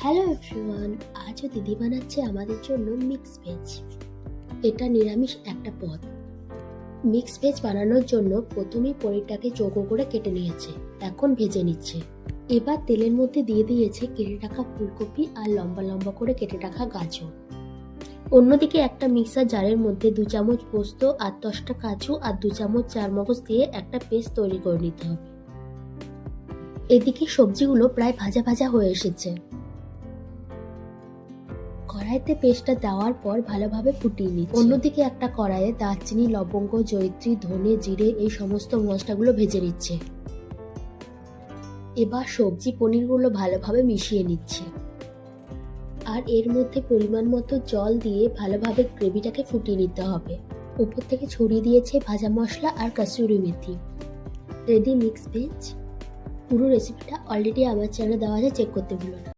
Hello everyone, আজও দিদি বানাচ্ছে আমাদের জন্য মিক্স ভেজ। এটা নিরামিষ একটা পদ। মিক্স ভেজ বানানোর জন্য প্রথমেই পনিরটাকে চৌকো করে কেটে নিয়েছে, এখন ভেজে নিচ্ছে। এবার তেলের মধ্যে দিয়ে দিয়েছে কেটে রাখা ফুলকপি আর লম্বা লম্বা করে কেটে রাখা গাজর। অন্যদিকে একটা মিক্সার জারের মধ্যে 2 চামচ পোস্ত আর 10টা কাজু আর 2 চামচ চারমগজ দিয়ে একটা পেস্ট তৈরি করে নিতে হবে। এদিকে সবজিগুলো প্রায় ভাজা ভাজা হয়ে এসেছে। কড়াইতে পেস্টটা দেওয়ার পর ভালোভাবে ফুটিয়ে নিচ্ছে। অন্যদিকে একটা কড়াইয়ে দারচিনি, লবঙ্গ, জয়িত্রী, ধনে, জিরে এই সমস্ত মশলাগুলো ভেজে নিচ্ছে। এবার সবজি পনিরগুলো ভালোভাবে মিশিয়ে নিচ্ছে আর এর মধ্যে পরিমাণ মতো জল দিয়ে ভালোভাবে গ্রেভিটাকে ফুটিয়ে নিতে হবে। উপর থেকে ছড়িয়ে দিয়েছে ভাজা মশলা আর কাসুরি মেথি। Ready mix veg. পুরো রেসিপিটা অলরেডি আমার চ্যানেলে দেওয়া আছে, চেক করতে ভুলো না।